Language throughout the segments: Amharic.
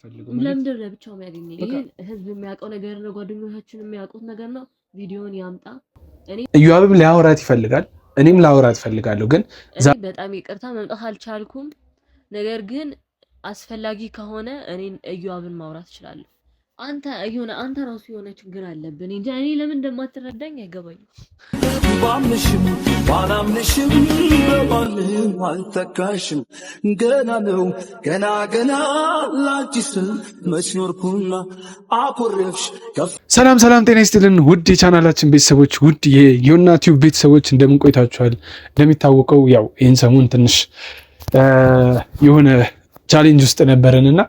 የምፈልገው ማለት ለምንድን ነው ብቻው የሚያገኘኝ? ይሄ ህዝብ የሚያውቀው ነገር ነው፣ ጓደኞቻችን የሚያውቁት ነገር ነው። ቪዲዮን ያምጣ። ኢዮአብም ሊያወራት ይፈልጋል፣ እኔም ላወራት ፈልጋለሁ። ግን በጣም ይቅርታ መምጣት አልቻልኩም። ነገር ግን አስፈላጊ ከሆነ እኔን ኢዮአብን ማውራት እችላለሁ። አንተ ራሱ የሆነ ችግር አለብን እንጂ እኔ ለምን እንደማትረዳኝ አይገባኝም። ባምንሽም ባላምንሽም በማንም አልተካሽም። ገና ነው ገና ላንቺስ መች ኖርኩና አኮረፍሽ። ሰላም ጤና ይስጥልን ውድ የቻናላችን ቤተሰቦች፣ ውድ የዮና ቲዩብ ቤተሰቦች እንደምን ቆይታችኋል? እንደሚታወቀው ያው ይህን ሰሞን ትንሽ የሆነ ቻሌንጅ ውስጥ ነበረንና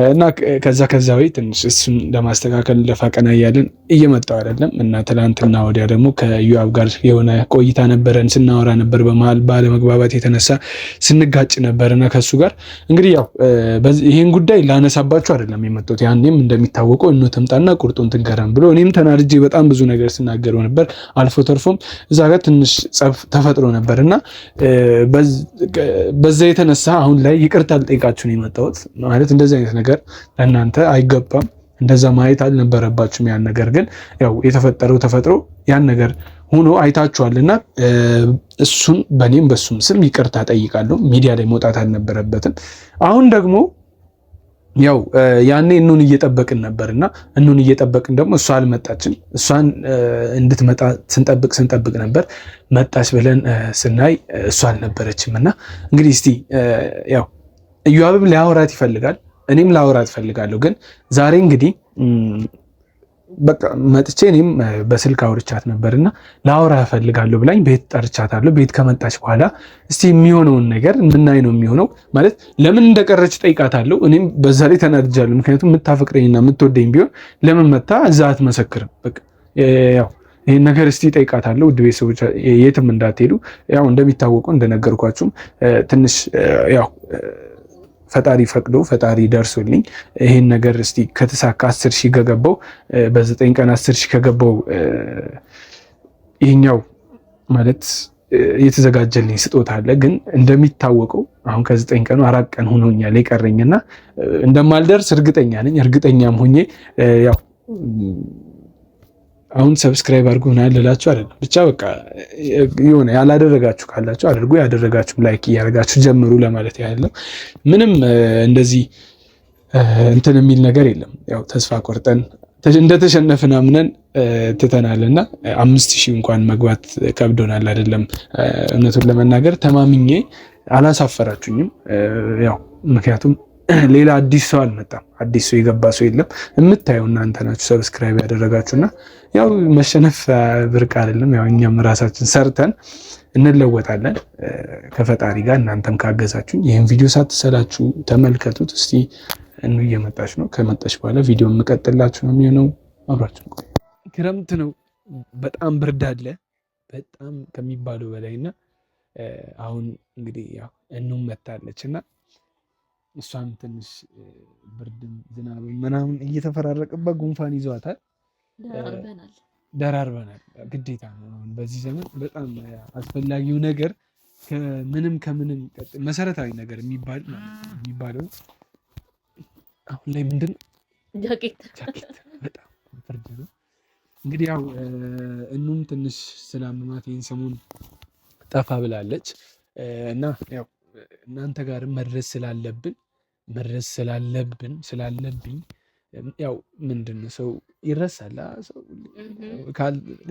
እና ከዛ ወይ ትንሽ እሱን ለማስተካከል ለፋቀና እያለን እየመጣው አይደለም። እና ትላንትና ወዲያ ደግሞ ከኢዮአብ ጋር የሆነ ቆይታ ነበረን፣ ስናወራ ነበር። በመሀል ባለመግባባት የተነሳ ስንጋጭ ነበርና ከሱ ጋር እንግዲህ ያው ይሄን ጉዳይ ላነሳባችሁ አይደለም የመጣሁት። ያኔም እንደሚታወቀው እኑ ተምጣና ቁርጡን ትንገረን ብሎ እኔም ተናድጄ በጣም ብዙ ነገር ስናገረው ነበር። አልፎ ተርፎም እዛ ጋር ትንሽ ጸብ ተፈጥሮ ነበርና በዛ የተነሳ አሁን ላይ ይቅርታ ልጠይቃችሁ ነው የመጣሁት። ማለት እንደዚህ አይነት ነገር ለእናንተ አይገባም፣ እንደዛ ማየት አልነበረባችሁም። ያን ነገር ግን ያው የተፈጠረው ተፈጥሮ ያን ነገር ሆኖ አይታችኋልና እሱን በኔም በሱም ስም ይቅርታ ጠይቃለሁ። ሚዲያ ላይ መውጣት አልነበረበትም። አሁን ደግሞ ያው ያኔ እኑን እየጠበቅን ነበርና እኑን እየጠበቅን ደግሞ እሷ አልመጣችም። እሷን እንድትመጣ ስንጠብቅ ነበር። መጣች ብለን ስናይ እሷ አልነበረችም። እና እንግዲህ እስቲ ያው ኢዮአብም ሊያወራት ይፈልጋል፣ እኔም ላወራት ፈልጋለሁ። ግን ዛሬ እንግዲህ በቃ መጥቼ እኔም በስልክ አውርቻት ነበርና ላወራ ፈልጋለሁ ብላኝ ቤት ጠርቻታለሁ። ቤት ከመጣች በኋላ እስቲ የሚሆነውን ነገር ምናይ ነው የሚሆነው። ማለት ለምን እንደቀረች ጠይቃታለሁ። እኔም በዛ ላይ ተናድጃለሁ። ምክንያቱም የምታፈቅረኝና የምትወደኝ ቢሆን ለምን መታ እዛ አትመሰክርም? በቃ ያው ይህን ነገር እስቲ ጠይቃታለሁ። ውድ ቤተሰቦች የትም እንዳትሄዱ። ያው እንደሚታወቀው እንደነገርኳችሁም ትንሽ ያው ፈጣሪ ፈቅዶ ፈጣሪ ደርሶልኝ ይሄን ነገር እስቲ ከተሳካ 10 ሺህ ከገባው በ9 ቀን 10 ሺህ ከገባው ይሄኛው ማለት የተዘጋጀልኝ ስጦታ አለ። ግን እንደሚታወቀው አሁን ከ9 ቀኑ 4 ቀን ሆኖኛል የቀረኝና እንደማልደርስ እርግጠኛ ነኝ። እርግጠኛም ሆኜ ያው አሁን ሰብስክራይብ አድርጉ ምናምን ልላችሁ አይደለም። ብቻ በቃ የሆነ ያላደረጋችሁ ካላችሁ አድርጉ፣ ያደረጋችሁ ላይክ እያደረጋችሁ ጀምሩ ለማለት ያህል ነው። ምንም እንደዚህ እንትን የሚል ነገር የለም። ያው ተስፋ ቆርጠን እንደተሸነፍን አምነን ትተናልና 5000 እንኳን መግባት ከብዶናል አይደለም። እውነቱን ለመናገር ተማምኜ አላሳፈራችሁኝም። ያው ምክንያቱም ሌላ አዲስ ሰው አልመጣም፣ አዲስ ሰው የገባ ሰው የለም። የምታየው እናንተ ናችሁ ሰብስክራይብ ያደረጋችሁና ያው መሸነፍ ብርቅ አይደለም። ያው እኛም ራሳችን ሰርተን እንለወጣለን ከፈጣሪ ጋር። እናንተም ካገዛችሁኝ ይህን ቪዲዮ ሳትሰላችሁ ተመልከቱት። እስቲ እኑ እየመጣች ነው። ከመጣች በኋላ ቪዲዮ የምቀጥላችሁ ነው የሚሆነው። አብራችሁ ክረምት ነው፣ በጣም ብርድ አለ፣ በጣም ከሚባለው በላይና አሁን እንግዲህ ያው እኑም መታለችና እሷም ትንሽ ብርድም ዝናብም ምናምን እየተፈራረቀባት ጉንፋን ይዟታል። ደራርበናል። ግዴታ ነው አሁን በዚህ ዘመን በጣም አስፈላጊው ነገር ከምንም መሰረታዊ ነገር የሚባለው አሁን ላይ ምንድን ነው? ጃኬት በጣም ብርድ ነው። እንግዲህ ያው እኑም ትንሽ ስላመማት ይህን ሰሞን ጠፋ ብላለች እና ያው እናንተ ጋርም መድረስ ስላለብኝ ያው ምንድን ነው ሰው ይረሳል። ሰው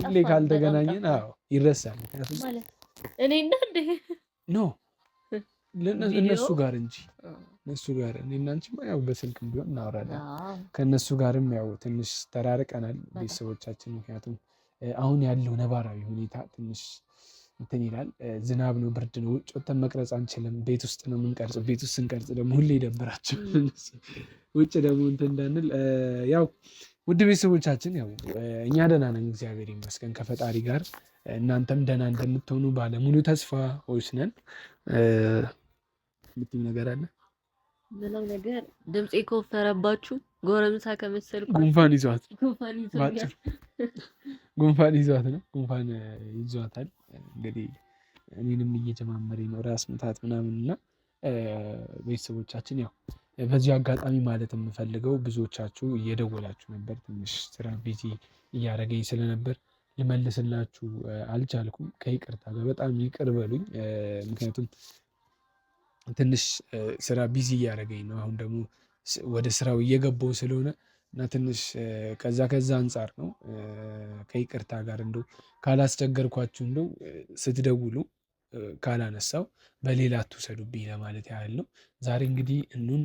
ሁሌ ካልተገናኘን ይረሳል። ምክንያቱም እነሱ ጋር እንጂ እነሱ ጋር እኔና አንቺማ ያው በስልክም ቢሆን እናወራለን። ከእነሱ ጋርም ያው ትንሽ ተራርቀናል ቤተሰቦቻችን። ምክንያቱም አሁን ያለው ነባራዊ ሁኔታ ትንሽ እንትን ይላል። ዝናብ ነው፣ ብርድ ነው። ውጭ ወጥተን መቅረጽ አንችልም። ቤት ውስጥ ነው የምንቀርጸው። ቤት ውስጥ ስንቀርጽ ደግሞ ሁሌ ይደብራቸው። ውጭ ደግሞ እንትን እንዳንል ያው ውድ ቤተሰቦቻችን ያው እኛ ደህና ነን፣ እግዚአብሔር ይመስገን ከፈጣሪ ጋር። እናንተም ደህና እንደምትሆኑ ባለሙሉ ተስፋዎች ነን። ምትም ነገር አለ ምንም ነገር ድምጼ ከወፈረባችሁ ጎረምሳ ከመሰልኩ ጉንፋን ይዟት ነው። ጉንፋን ይዟታል። እንግዲህ እኔንም እየጀማመረኝ ነው ራስ ምታት ምናምን እና ቤተሰቦቻችን ያው በዚህ አጋጣሚ ማለት የምፈልገው ብዙዎቻችሁ እየደወላችሁ ነበር። ትንሽ ስራ ቢዚ እያደረገኝ ስለነበር ልመልስላችሁ አልቻልኩም። ከይቅርታ ጋር በጣም ይቅር በሉኝ። ምክንያቱም ትንሽ ስራ ቢዚ እያደረገኝ ነው። አሁን ደግሞ ወደ ስራው እየገባው ስለሆነ እና ትንሽ ከዛ አንጻር ነው። ከይቅርታ ጋር እንደው ካላስቸገርኳችሁ እንደው ስትደውሉ ካላነሳው በሌላ አትውሰዱብኝ ለማለት ያህል ነው። ዛሬ እንግዲህ እኑን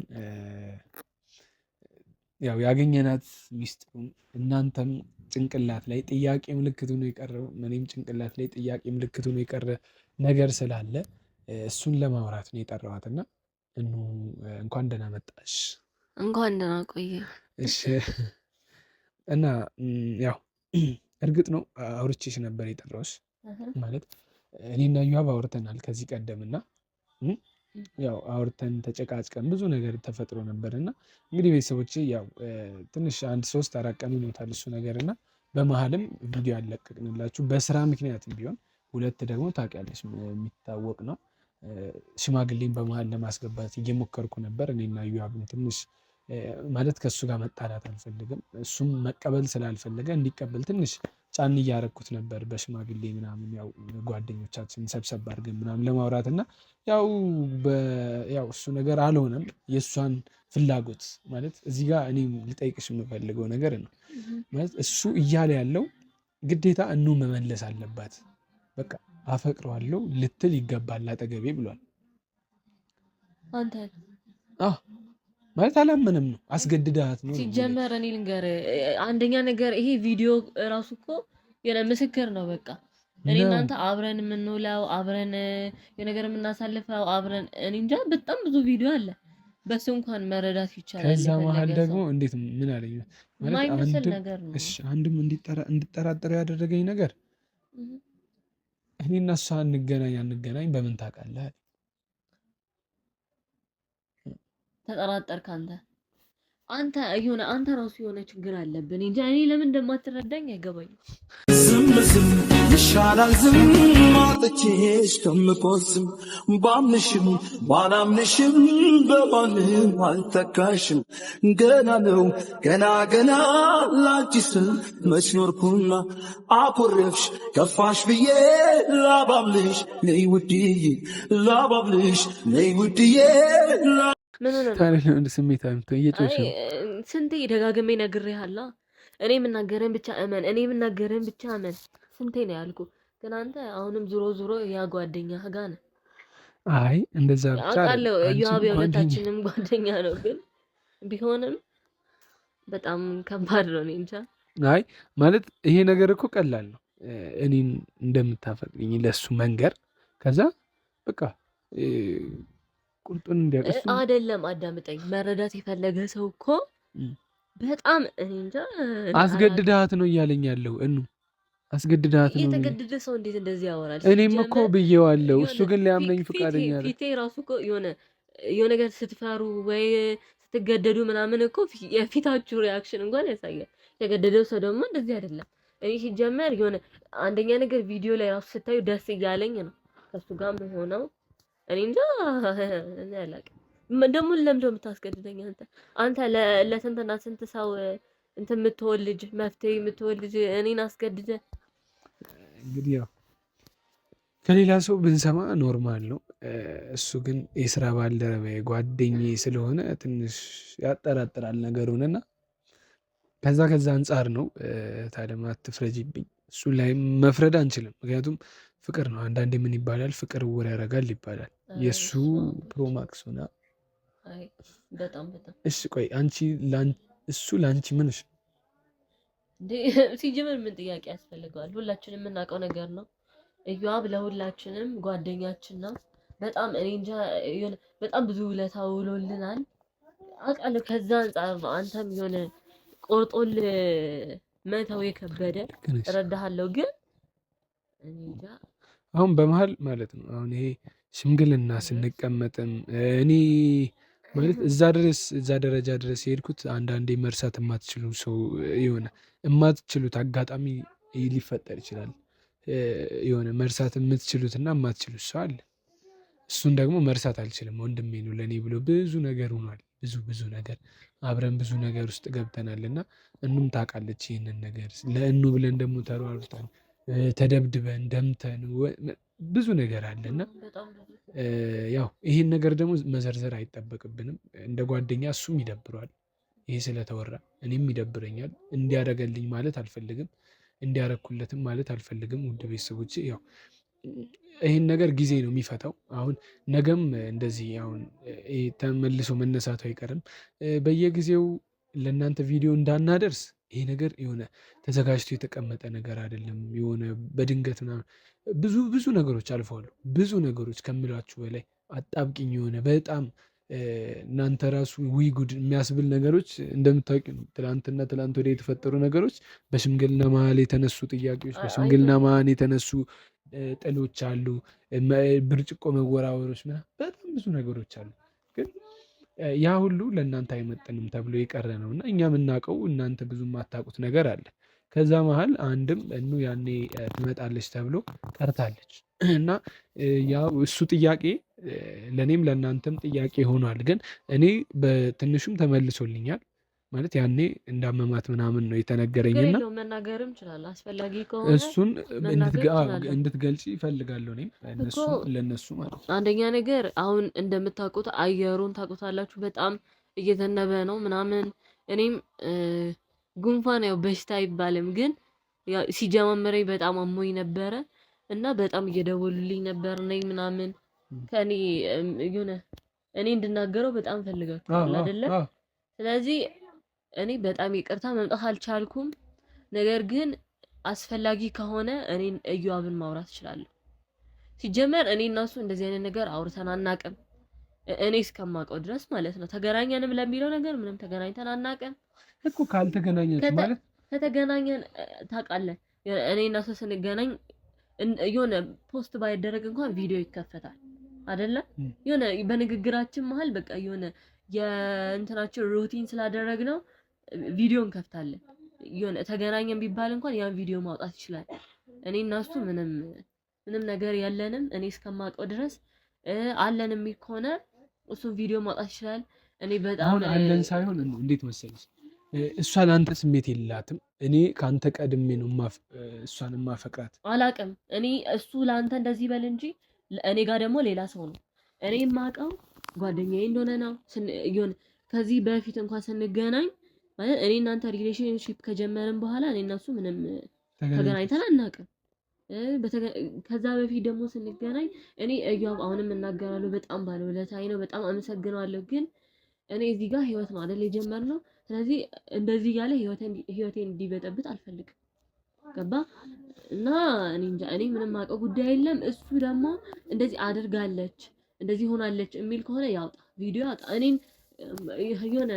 ያው ያገኘናት ሚስጥሩን እናንተም ጭንቅላት ላይ ጥያቄ ምልክቱ ነው የቀረው፣ እኔም ጭንቅላት ላይ ጥያቄ ምልክቱ ነው የቀረ ነገር ስላለ እሱን ለማውራት ነው የጠራኋት እና እኑ እንኳን ደህና መጣሽ። እንኳን ደህና ቆየ። እሺ እና ያው እርግጥ ነው አውርቼሽ ነበር የጠራሁሽ ማለት እኔና ዮሐብ አውርተናል ከዚህ ቀደምና ያው አውርተን ተጨቃጭቀን ብዙ ነገር ተፈጥሮ ነበርና እንግዲህ ቤተሰቦቼ ያው ትንሽ 1-3-4 ቀን ይሞታል እሱ ነገርና በመሀልም ቪዲዮ ያለቀቅንላችሁ በስራ ምክንያትም ቢሆን 2 ደግሞ ታውቂያለሽ የሚታወቅ ነው ሽማግሌን በመሀል ለማስገባት እየሞከርኩ ነበር። እኔና ዮሐብም ትንሽ ማለት ከእሱ ጋር መጣላት አልፈልግም፣ እሱም መቀበል ስላልፈለገ እንዲቀበል ትንሽ ጫን እያረኩት ነበር በሽማግሌ ምናምን ያው ጓደኞቻችን ሰብሰብ አድርገን ምናምን ለማውራት እና ያው እሱ ነገር አልሆነም። የእሷን ፍላጎት ማለት እዚህ ጋር እኔ ልጠይቅሽ የምፈልገው ነገር ነው ማለት እሱ እያለ ያለው ግዴታ እኑ መመለስ አለባት በቃ አፈቅረዋለሁ ልትል ይገባል አጠገቤ ብሏል። አንተ ማለት አላመነም ነው አስገድዳት ነው ሲጀመር። እኔ ልንገርህ አንደኛ ነገር ይሄ ቪዲዮ ራሱ እኮ የሆነ ምስክር ነው። በቃ እኔ እናንተ አብረን የምንውለው አብረን የነገር የምናሳልፈው አብረን እኔ እንጃ በጣም ብዙ ቪዲዮ አለ። በሱ እንኳን መረዳት ይቻላል። ከዛ መሀል ደግሞ እንዴት ምን አለኝ ማለት ነገር ነው። እሺ አንድም እንዲጠራጠረው ያደረገኝ ነገር እኔ እና እሷ አንገናኝ በምን ታውቃለህ? ተጠራጠርክ አንተ ራሱ የሆነ ችግር አለብን እንጂ እኔ ለምን እንደማትረዳኝ አይገባኝም። ዝም ይሻላል ዝም አጥቼሽ ከምቆዝም ባምንሽም ባላምንሽም በማንም አልተካሽም። ገና ነው ገና ላንቺ ስል መች ኖርኩና አኮረፍሽ ከፋሽ ብዬ ላባብልሽ ነይ ውድዬ ላባብልሽ ነይ ውድዬ ስሜት ስንቴ ደጋግሜ ነግሬሃለሁ። እኔ የምናገረን ብቻ እመን። ስንቴ ነው ያልኩ? ግን አንተ አሁንም ዞሮ ያ ጓደኛ ጋር ነህ። አይ እንደዛ ብቻ አውቃለሁ። ዮሐብ የሁለታችንም ጓደኛ ነው። ግን ቢሆንም በጣም ከባድ ነው። እኔ እንጃ። አይ ማለት ይሄ ነገር እኮ ቀላል ነው። እኔን እንደምታፈቅሪኝ ለሱ መንገር ከዛ በቃ ቁርጡን እንዲያቀስ አይደለም። አዳምጠኝ። መረዳት የፈለገ ሰው እኮ በጣም እኔ እንጃ አስገድዳት ነው እያለኝ ያለው አስገድዳት ነው። የተገደደ ሰው እንዴት እንደዚህ ያወራል? እኔም እኮ ብዬዋለሁ። እሱ ግን ሊያምነኝ ፈቃደኛ አይደለም። ፊቴ ራሱ እኮ የሆነ ነገር ስትፈሩ ወይ ስትገደዱ ምናምን እኮ የፊታችሁ ሪያክሽን እንኳን ያሳያል። የተገደደው ሰው ደግሞ እንደዚህ አይደለም። እኔ ሲጀመር የሆነ አንደኛ ነገር ቪዲዮ ላይ ራሱ ስታዩ ደስ እያለኝ ነው ከሱ ጋር ሆነው እኔ እንጃ እኔ አላውቅም። ደግሞ ለምንድነው የምታስገድደኝ አንተ ለስንትና ስንት ሰው እንትን የምትወልጅ መፍትሄ የምትወልጅ እኔን አስገድደ። እንግዲህ ያው ከሌላ ሰው ብንሰማ ኖርማል ነው። እሱ ግን የስራ ባልደረባዬ ጓደኛዬ ስለሆነ ትንሽ ያጠራጥራል ነገሩንና ከዛ አንጻር ነው። ታዲያ አትፍረጂብኝ። እሱ ላይ መፍረድ አንችልም፣ ምክንያቱም ፍቅር ነው። አንዳንዴ ምን ይባላል ፍቅር እውር ያደርጋል ይባላል። የእሱ ፕሮማክስ ሆና በጣም እሺ ቆይ አንቺ እሱ ለአንቺ ምንሽ እንዴ? ሲጀምር ምን ጥያቄ ያስፈልገዋል? ሁላችንም የምናውቀው ነገር ነው። ዮሐብ ለሁላችንም ጓደኛችን ነው። በጣም እኔ እንጃ በጣም ብዙ ውለታ ውሎልናል አውቃለሁ። ከዛ አንጻር ነው አንተም የሆነ ቆርጦል መተው የከበደ እረዳሃለሁ። ግን እኔ እንጃ አሁን በመሀል ማለት ነው አሁን ይሄ ሽምግልና ስንቀመጥም እኔ ማለት እዛ ደረጃ ድረስ የሄድኩት አንዳንዴ መርሳት የማትችሉ ሰው የሆነ የማትችሉት አጋጣሚ ሊፈጠር ይችላል። የሆነ መርሳት የምትችሉትና የማትችሉት ሰው አለ። እሱን ደግሞ መርሳት አልችልም። ወንድሜ ነው ለእኔ ብሎ ብዙ ነገር ሆኗል። ብዙ ነገር አብረን ብዙ ነገር ውስጥ ገብተናልና እኑም ታውቃለች ይህንን ነገር። ለእኑ ብለን ደግሞ ተሯሩጠን ተደብድበን ደምተን ብዙ ነገር አለና ያው ይሄን ነገር ደግሞ መዘርዘር አይጠበቅብንም። እንደ ጓደኛ እሱም ይደብረዋል ይሄ ስለተወራ፣ እኔም ይደብረኛል። እንዲያደርገልኝ ማለት አልፈልግም፣ እንዲያረኩለትም ማለት አልፈልግም። ውድ ቤተሰቦች ያው ይህን ነገር ጊዜ ነው የሚፈታው። አሁን ነገም እንደዚህ አሁን ተመልሶ መነሳቱ አይቀርም። በየጊዜው ለእናንተ ቪዲዮ እንዳናደርስ ይሄ ነገር የሆነ ተዘጋጅቶ የተቀመጠ ነገር አይደለም። የሆነ በድንገት ምናምን ብዙ ነገሮች አልፈዋሉ። ብዙ ነገሮች ከምላችሁ በላይ አጣብቂኝ የሆነ በጣም እናንተ ራሱ ውይ ጉድ የሚያስብል ነገሮች እንደምታውቂ ነው። ትላንት ወዲያ የተፈጠሩ ነገሮች፣ በሽምግልና መሀል የተነሱ ጥያቄዎች፣ በሽምግልና መሀል የተነሱ ጥሎች አሉ፣ ብርጭቆ መወራወሮች ምናምን በጣም ብዙ ነገሮች አሉ። ግን ያ ሁሉ ለእናንተ አይመጥንም ተብሎ የቀረ ነው እና እኛ የምናውቀው እናንተ ብዙ የማታውቁት ነገር አለ። ከዛ መሀል አንድም እኑ ያኔ ትመጣለች ተብሎ ቀርታለች እና ያው እሱ ጥያቄ ለእኔም ለእናንተም ጥያቄ ሆኗል። ግን እኔ በትንሹም ተመልሶልኛል ማለት ያኔ እንዳመማት ምናምን ነው የተነገረኝና መናገርም ይችላል አስፈላጊ ከሆነ እሱን እንድትገልጪ ይፈልጋለሁ። እኔም ለእነሱ ማለት ነው። አንደኛ ነገር አሁን እንደምታውቁት አየሩን ታውቁታላችሁ፣ በጣም እየዘነበ ነው ምናምን። እኔም ጉንፋን ያው በሽታ አይባልም፣ ግን ሲጀማመረኝ በጣም አሞኝ ነበረ እና በጣም እየደወሉልኝ ነበር ነኝ ምናምን ከኔ የሆነ እኔ እንድናገረው በጣም ፈልጋችኋል አይደለ? ስለዚህ እኔ በጣም ይቅርታ መምጣት አልቻልኩም። ነገር ግን አስፈላጊ ከሆነ እኔን እዮአብን ማውራት እችላለሁ። ሲጀመር እኔ እና እሱ እንደዚህ አይነት ነገር አውርተን አናውቅም፣ እኔ እስከማውቀው ድረስ ማለት ነው። ተገናኘንም ለሚለው ነገር ምንም ተገናኝተን አናውቅም እኮ። ካልተገናኘን ማለት ከተገናኘን ታውቃለህ፣ እኔ እና እሱ ስንገናኝ የሆነ ፖስት ባይደረግ እንኳን ቪዲዮ ይከፈታል አይደለ? የሆነ በንግግራችን መሀል በቃ የሆነ የእንትናችን ሩቲን ስላደረግነው ቪዲዮ እንከፍታለን። የሆነ ተገናኘን ቢባል እንኳን ያን ቪዲዮ ማውጣት ይችላል። እኔ እና እሱ ምንም ነገር ያለንም እኔ እስከማውቀው ድረስ አለን የሚል ከሆነ እሱን ቪዲዮ ማውጣት ይችላል። እኔ በጣም አሁን አለን ሳይሆን እንዴት መሰለሽ፣ እሷ ለአንተ ስሜት የላትም። እኔ ከአንተ ቀድሜ ነው እሷን ማፈቅራት። አላቅም እኔ እሱ ለአንተ እንደዚህ በል እንጂ እኔ ጋር ደግሞ ሌላ ሰው ነው። እኔ የማውቀው ጓደኛዬ እንደሆነ ነው። ከዚህ በፊት እንኳን ስንገናኝ ማለት እኔ እናንተ ሪሌሽንሺፕ ከጀመርን በኋላ እኔ እና እሱ ምንም ተገናኝተን አናውቅም። ከዛ በፊት ደግሞ ስንገናኝ እኔ እዮአብ አሁንም እናገራለሁ፣ በጣም ባለውለታዬ ነው፣ በጣም አመሰግናለሁ። ግን እኔ እዚህ ጋር ህይወት ነው አይደል የጀመርነው። ስለዚህ እንደዚህ ያለ ህይወቴን እንዲበጠብጥ አልፈልግም። ገባ እና እኔ ምንም አውቀው ጉዳይ የለም። እሱ ደግሞ እንደዚህ አድርጋለች እንደዚህ ሆናለች የሚል ከሆነ ያውጣ፣ ቪዲዮ ያውጣ። እኔን የሆነ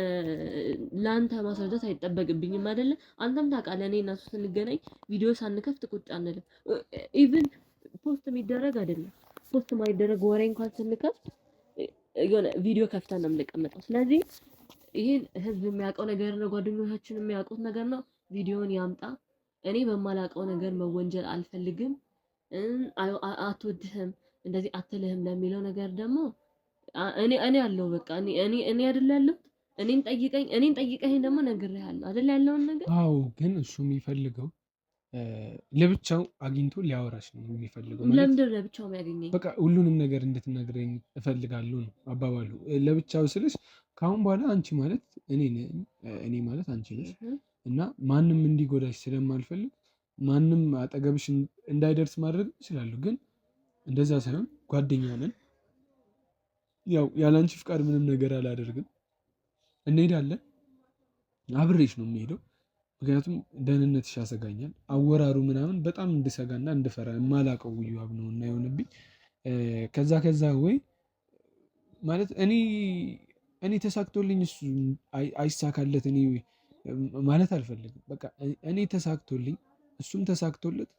ለአንተ ማስረዳት አይጠበቅብኝም አይደለ? አንተም ታውቃለህ፣ እኔ እና እሱ ስንገናኝ ቪዲዮ ሳንከፍት ቁጭ አንልም። ኢቭን ፖስት የሚደረግ አይደለም፣ ፖስት ማይደረግ ወሬ እንኳን ስንከፍት የሆነ ቪዲዮ ከፍተን ነው የምንቀመጠው። ስለዚህ ይሄን ህዝብ የሚያውቀው ነገር ነው፣ ጓደኞቻችን የሚያውቁት ነገር ነው። ቪዲዮን ያምጣ። እኔ በማላውቀው ነገር መወንጀል አልፈልግም። አትወድህም እንደዚህ አትልህም ለሚለው ነገር ደግሞ እኔ ያለው በቃ እኔ አይደል ያለው እኔን ጠይቀኝ ደግሞ ነግሬሃለሁ አይደል ያለውን ነገር። አዎ ግን እሱ የሚፈልገው ለብቻው አግኝቶ ሊያወራሽ ነው የሚፈልገው። ለምንድን ለብቻው የሚያገኘኝ? በቃ ሁሉንም ነገር እንድትነግረኝ እፈልጋለሁ ነው አባባሉ። ለብቻው ስልሽ ከአሁን በኋላ አንቺ ማለት እኔ ነኝ፣ እኔ ማለት አንቺ ነሽ እና ማንም እንዲጎዳሽ ስለማልፈልግ ማንም አጠገብሽ እንዳይደርስ ማድረግ እችላለሁ። ግን እንደዛ ሳይሆን ጓደኛ ነን። ያው ያላንቺ ፍቃድ ምንም ነገር አላደርግም። እንሄዳለን፣ አብሬሽ ነው የምሄደው። ምክንያቱም ደህንነትሽ ያሰጋኛል። አወራሩ ምናምን በጣም እንድሰጋና እንድፈራ የማላውቀው እዮአብ ነው እና የሆነብኝ ከዛ ወይ ማለት እኔ ተሳክቶልኝ እሱ አይሳካለት እኔ ማለት አልፈልግም። በቃ እኔ ተሳክቶልኝ እሱም ተሳክቶለት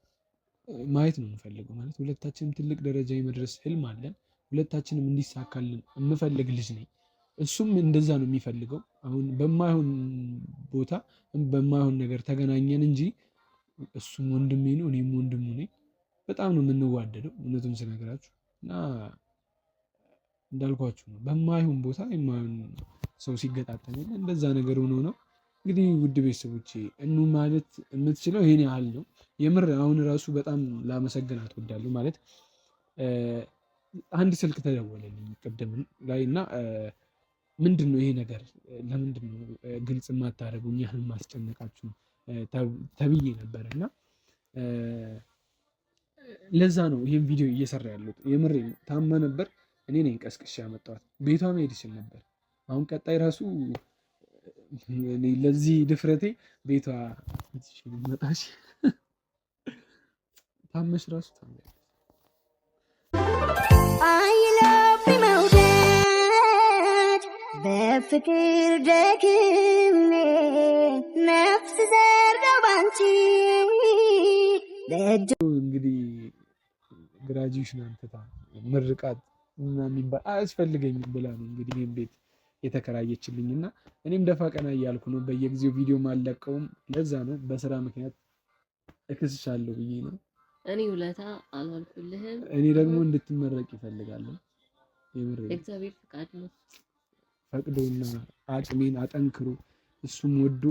ማየት ነው የምፈልገው። ማለት ሁለታችንም ትልቅ ደረጃ የመድረስ ህልም አለን። ሁለታችንም እንዲሳካልን የምፈልግ ልጅ ነኝ። እሱም እንደዛ ነው የሚፈልገው። አሁን በማይሆን ቦታ በማይሆን ነገር ተገናኘን እንጂ እሱም ወንድሜ ነው፣ እኔም ወንድሙ ነኝ። በጣም ነው የምንዋደደው እውነቱን ስነግራችሁ እና እንዳልኳችሁ ነው በማይሆን ቦታ የማይሆን ሰው ሲገጣጠም እንደዛ ነገር ሆኖ ነው። እንግዲህ ውድ ቤተሰቦቼ እኑ ማለት የምትችለው ይሄን ያህል ነው። የምር አሁን ራሱ በጣም ላመሰግናት እወዳለሁ። ማለት አንድ ስልክ ተደወለልኝ ቅድም ላይ እና ምንድን ነው ይሄ ነገር ለምንድን ነው ግልጽ የማታደርጉኝ ያህል ማስጨነቃችሁ ተብዬ ነበር እና ለዛ ነው ይሄን ቪዲዮ እየሰራ ያሉት። የምሬ ታማ ነበር። እኔ ነኝ ቀስቅሼ ያመጣኋት። ቤቷ መሄድ ይችል ነበር። አሁን ቀጣይ ራሱ ለዚህ ድፍረቴ ቤቷ መጣሽ ታመሽ ራሱ ታመሽ በፍቅር ደግሜ ነፍስ ዘርጋው ባንቺ እንግዲህ ግራጁዌሽን አንተታ ምርቃት እና የሚባል አያስፈልገኝም ብላ ነው እንግዲህ ይሄን ቤት የተከራየችልኝ እና እኔም ደፋ ቀና እያልኩ ነው። በየጊዜው ቪዲዮ ማለቀውም ለዛ ነው። በስራ ምክንያት እክስሻለሁ ብዬ ነው። እኔ ውለታ አልዋልኩልህም። እኔ ደግሞ እንድትመረቅ ይፈልጋለሁ። የምር እግዚአብሔር ፍቃድ ነው። ፈቅዶና አቅሜን አጠንክሮ እሱም ወዶ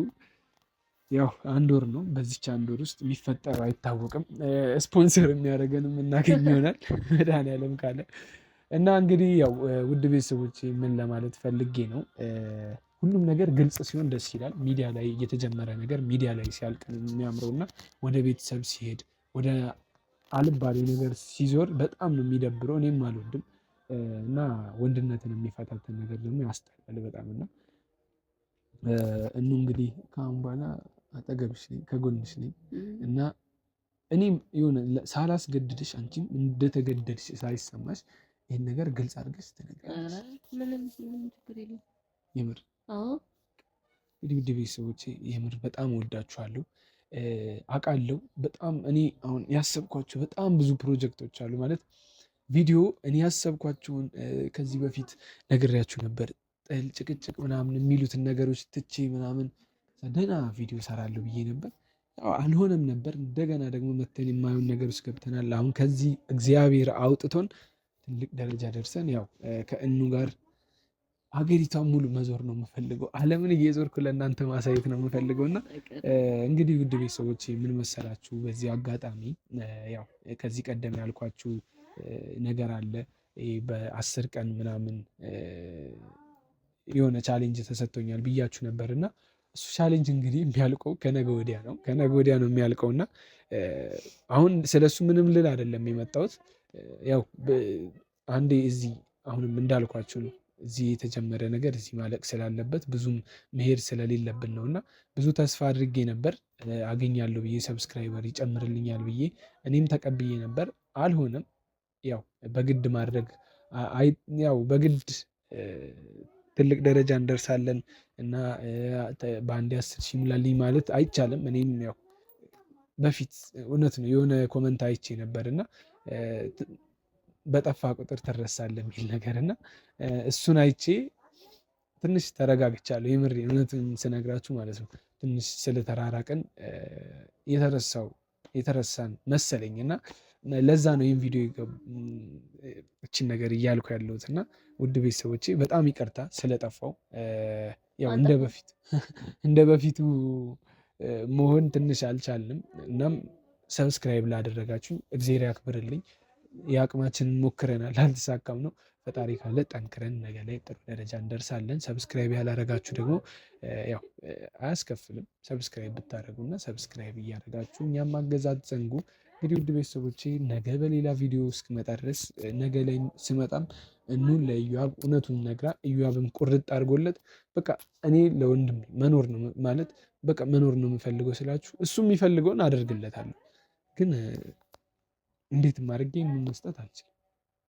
ያው 1 ወር ነው። በዚች 1 ወር ውስጥ የሚፈጠረው አይታወቅም። ስፖንሰር የሚያደርገንም እናገኝ ይሆናል መድኃኒዓለም ካለ እና እንግዲህ ያው ውድ ቤተሰቦች ምን ለማለት ፈልጌ ነው፣ ሁሉም ነገር ግልጽ ሲሆን ደስ ይላል። ሚዲያ ላይ የተጀመረ ነገር ሚዲያ ላይ ሲያልቅ የሚያምረው እና ወደ ቤተሰብ ሲሄድ ወደ አልባሌ ነገር ሲዞር በጣም ነው የሚደብረው። እኔም አልወድም እና ወንድነትን የሚፈታተን ነገር ደግሞ ያስጠላል በጣም እና እንግዲህ ከአሁን በኋላ አጠገብሽ ነኝ፣ ከጎንሽ ነኝ እና እኔም የሆነ ሳላስገድድሽ አንቺም እንደተገደድሽ ሳይሰማሽ ይህን ነገር ግልጽ አድርገሽ ትነግሪያለሽ። ምንም ችግር የለም። የምር እንግዲህ ውድ ቤተሰቦቼ የምር በጣም እወዳችኋለሁ። አውቃለሁ በጣም እኔ አሁን ያሰብኳቸው በጣም ብዙ ፕሮጀክቶች አሉ። ማለት ቪዲዮ እኔ ያሰብኳቸውን ከዚህ በፊት ነግሬያችሁ ነበር። ጥል፣ ጭቅጭቅ ምናምን የሚሉትን ነገሮች ትቼ ምናምን ደህና ቪዲዮ ሰራለሁ ብዬ ነበር። አልሆነም ነበር። እንደገና ደግሞ መተን የማየውን ነገር ውስጥ ገብተናል። አሁን ከዚህ እግዚአብሔር አውጥቶን ትልቅ ደረጃ ደርሰን ያው ከእኑ ጋር ሀገሪቷን ሙሉ መዞር ነው የምፈልገው። ዓለምን እየዞርኩ ለእናንተ ማሳየት ነው የምፈልገው እና እንግዲህ ውድ ቤተሰቦች ምን መሰላችሁ፣ በዚህ አጋጣሚ ያው ከዚህ ቀደም ያልኳችሁ ነገር አለ። በ10 ቀን ምናምን የሆነ ቻሌንጅ ተሰጥቶኛል ብያችሁ ነበር እና እሱ ቻሌንጅ እንግዲህ የሚያልቀው ከነገ ወዲያ ነው። ከነገ ወዲያ ነው የሚያልቀው እና አሁን ስለሱ ምንም ልል አይደለም የመጣሁት። ያው አንዴ እዚህ አሁንም እንዳልኳችሁ ነው። እዚህ የተጀመረ ነገር እዚህ ማለቅ ስላለበት ብዙም መሄድ ስለሌለብን ነው እና ብዙ ተስፋ አድርጌ ነበር አገኛለሁ ብዬ፣ ሰብስክራይበር ይጨምርልኛል ብዬ እኔም ተቀብዬ ነበር። አልሆነም። ያው በግድ ማድረግ ያው በግድ ትልቅ ደረጃ እንደርሳለን እና በአንድ 10 ሺህ ሙላልኝ ማለት አይቻልም። እኔም ያው በፊት እውነት ነው የሆነ ኮመንት አይቼ ነበር እና በጠፋ ቁጥር ትረሳለህ የሚል ነገር እና እሱን አይቼ ትንሽ ተረጋግቻለሁ። የምሬ እውነቱን ስነግራችሁ ማለት ነው። ትንሽ ስለተራራቅን የተረሳን መሰለኝ እና ለዛ ነው ይህን ቪዲዮ እችን ነገር እያልኩ ያለሁት እና ውድ ቤተሰቦቼ በጣም ይቅርታ ስለጠፋው። ያው እንደ በፊቱ መሆን ትንሽ አልቻልንም። እናም ሰብስክራይብ ላደረጋችሁ እግዚአብሔር ያክብርልኝ። የአቅማችንን ሞክረናል፣ አልተሳካም ነው። ፈጣሪ ካለ ጠንክረን ነገ ላይ ጥሩ ደረጃ እንደርሳለን። ሰብስክራይብ ያላረጋችሁ ደግሞ ያው አያስከፍልም፣ ሰብስክራይብ ብታደረጉና ሰብስክራይብ እያደረጋችሁ እኛም ማገዛት ዘንጉ። እንግዲህ ውድ ቤተሰቦቼ ነገ በሌላ ቪዲዮ እስክመጣ ድረስ ነገ ላይ ስመጣም እኑን ለኢዮአብ እውነቱን ነግራ ኢዮአብም ቁርጥ አድርጎለት በቃ እኔ ለወንድም መኖር ነው ማለት በቃ መኖር ነው የምፈልገው ስላችሁ እሱ የሚፈልገውን አደርግለታለሁ። ግን እንዴት አድርጌ ምን መስጠት አልችልም።